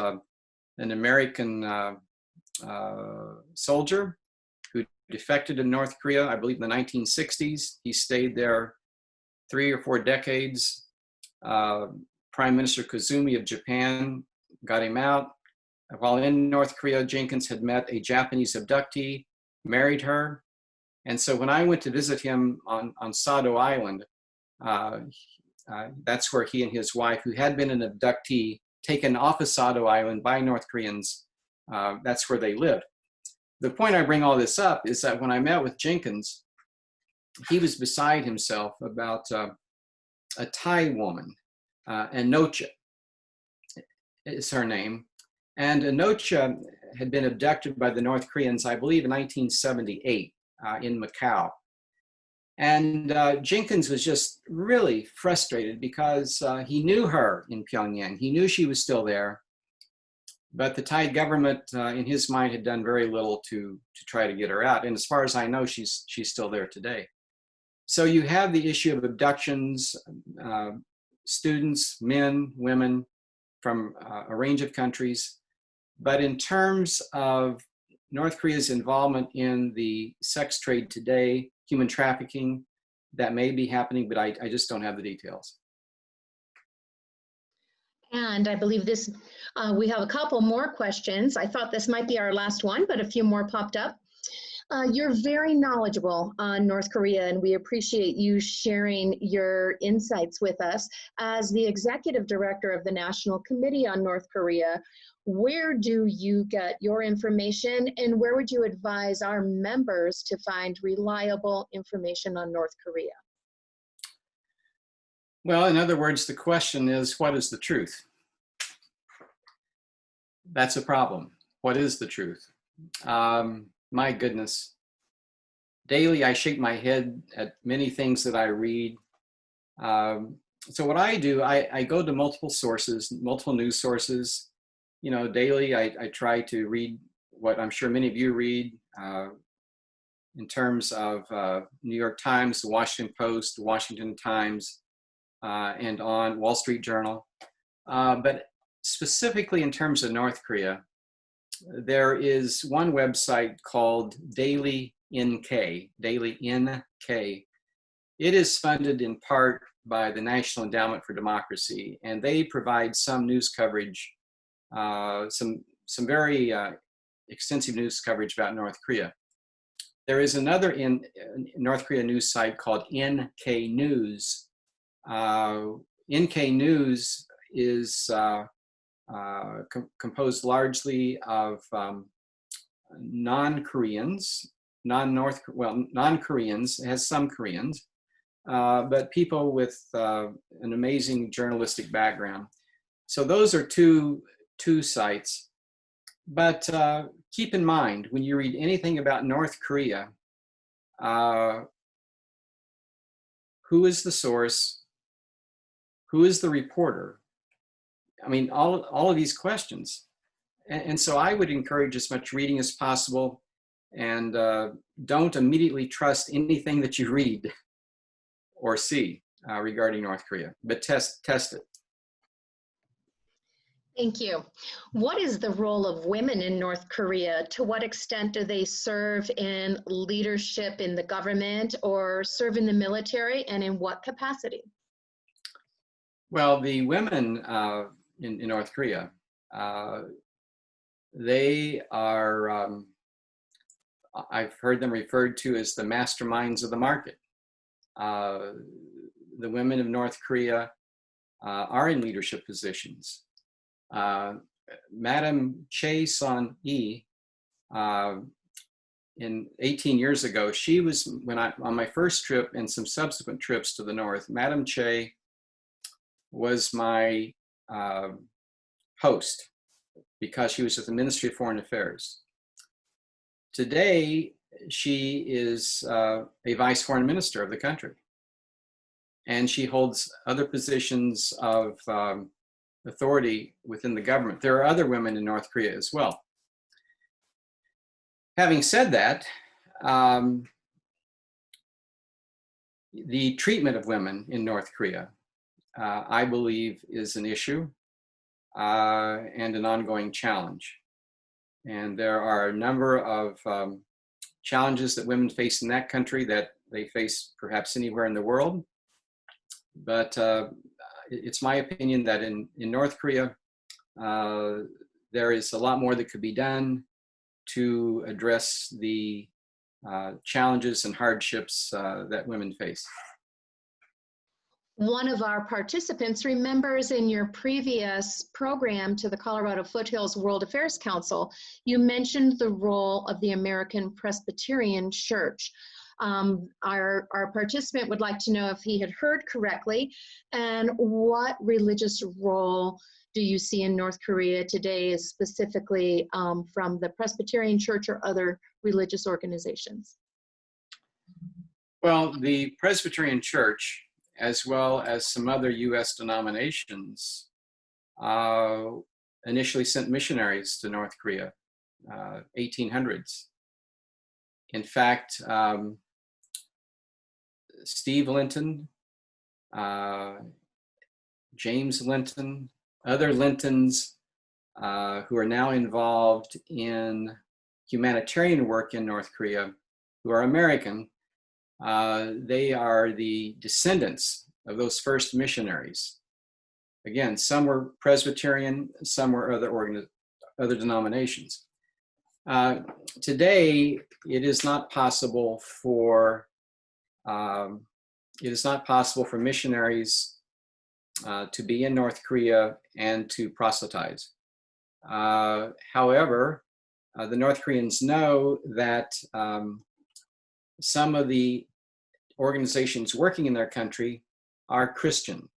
an American soldier who defected to North Korea, I believe in the 1960s. He stayed there 3 or 4 decades. Prime Minister Koizumi of Japan got him out. While in North Korea, Jenkins had met a Japanese abductee, married her. And so when I went to visit him on Sado Island, that's where he and his wife, who had been an abductee, taken off of Sado Island by North Koreans, that's where they lived. The point I bring all this up is that when I met with Jenkins, he was beside himself about a Thai woman, Anocha is her name. And Anocha had been abducted by the North Koreans, I believe, in 1978 in Macau. And Jenkins was just really frustrated because he knew her in Pyongyang. He knew she was still there. But the Thai government, in his mind, had done very little to try to get her out. And as far as I know, she's still there today. So you have the issue of abductions, students, men, women from a range of countries. But in terms of North Korea's involvement in the sex trade today, human trafficking, that may be happening, but I just don't have the details. And I believe this, we have a couple more questions. I thought this might be our last one, but a few more popped up. You're very knowledgeable on North Korea, and we appreciate you sharing your insights with us. As the Executive Director of the National Committee on North Korea, where do you get your information, and where would you advise our members to find reliable information on North Korea? Well, in other words, the question is, what is the truth? That's a problem. What is the truth? My goodness. Daily, I shake my head at many things that I read. So what I do, I go to multiple sources, multiple news sources. You know, daily, I try to read what I'm sure many of you read in terms of New York Times, the Washington Post, the Washington Times, and on Wall Street Journal. But specifically in terms of North Korea, there is one website called Daily NK, Daily NK. It is funded in part by the National Endowment for Democracy, and they provide some news coverage, some very extensive news coverage about North Korea. There is another North Korea news site called NK News. NK News is composed largely of non-Koreans, non-Koreans, has some Koreans, but people with an amazing journalistic background. So those are two sites. But keep in mind, when you read anything about North Korea, who is the source? Who is the reporter? I mean, all of these questions. And so I would encourage as much reading as possible, and don't immediately trust anything that you read or see regarding North Korea, but test it. Thank you. What is the role of women in North Korea? To what extent do they serve in leadership in the government or serve in the military, and in what capacity? Well, the women in North Korea, they are, I've heard them referred to as the masterminds of the market. The women of North Korea are in leadership positions. Madam Chae Son-hee, in 18 years ago, she was, on my first trip and some subsequent trips to the North, Madam Chae was my host because she was at the Ministry of Foreign Affairs. Today, she is a vice foreign minister of the country, and she holds other positions of authority within the government. There are other women in North Korea as well. Having said that, the treatment of women in North Korea, I believe, is an issue and an ongoing challenge. And there are a number of challenges that women face in that country that they face perhaps anywhere in the world. But it's my opinion that in North Korea, there is a lot more that could be done to address the challenges and hardships that women face. One of our participants remembers in your previous program to the Colorado Foothills World Affairs Council, you mentioned the role of the American Presbyterian Church. Our participant would like to know if he had heard correctly, and what religious role do you see in North Korea today, specifically from the Presbyterian Church or other religious organizations? Well, the Presbyterian Church, as well as some other U.S. denominations, initially sent missionaries to North Korea, 1800s. In fact, Steve Linton, James Linton, other Lintons who are now involved in humanitarian work in North Korea, who are American, they are the descendants of those first missionaries. Again, some were Presbyterian, some were other denominations. Today, it is not possible for missionaries to be in North Korea and to proselytize. However, the North Koreans know that some of the organizations working in their country are Christian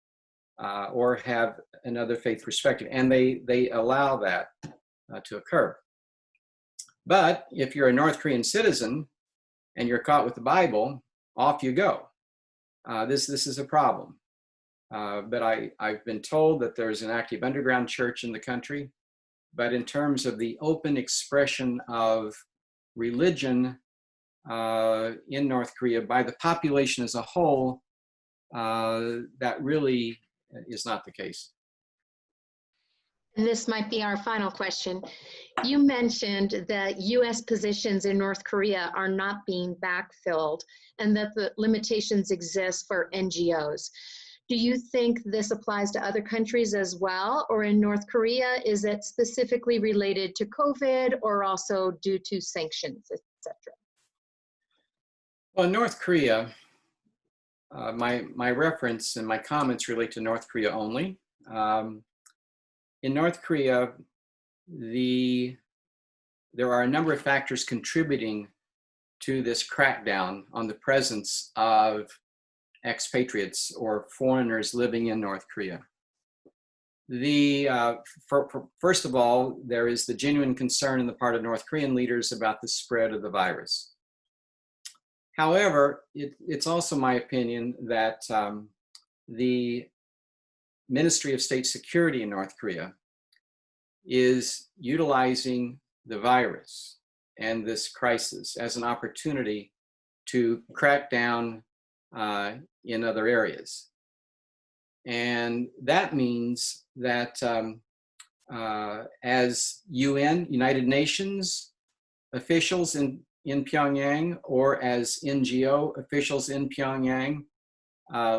or have another faith perspective, and they allow that to occur. But if you're a North Korean citizen and you're caught with the Bible, off you go. This is a problem. But I've been told that there's an active underground church in the country. But in terms of the open expression of religion in North Korea by the population as a whole, that really is not the case. And this might be our final question. You mentioned that U.S. positions in North Korea are not being backfilled and that the limitations exist for NGOs. Do you think this applies to other countries as well? Or in North Korea, is it specifically related to COVID or also due to sanctions, etc.? Well, in North Korea, my reference and my comments relate to North Korea only. In North Korea, there are a number of factors contributing to this crackdown on the presence of expatriates or foreigners living in North Korea. First of all, there is the genuine concern on the part of North Korean leaders about the spread of the virus. However, it's also my opinion that the Ministry of State Security in North Korea is utilizing the virus and this crisis as an opportunity to crack down in other areas. And that means that as United Nations officials in Pyongyang, or as NGO officials in Pyongyang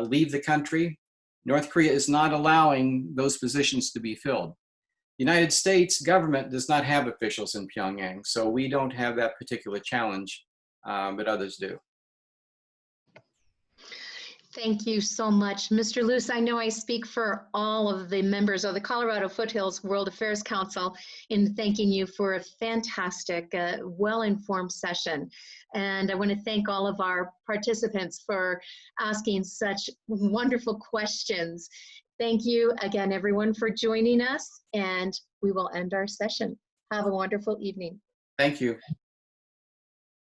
leave the country, North Korea is not allowing those positions to be filled. The United States government does not have officials in Pyongyang, so we don't have that particular challenge, but others do. Thank you so much. Mr. Luse, I know I speak for all of the members of the Colorado Foothills World Affairs Council in thanking you for a fantastic, well-informed session. And I want to thank all of our participants for asking such wonderful questions. Thank you again, everyone, for joining us, and we will end our session. Have a wonderful evening. Thank you.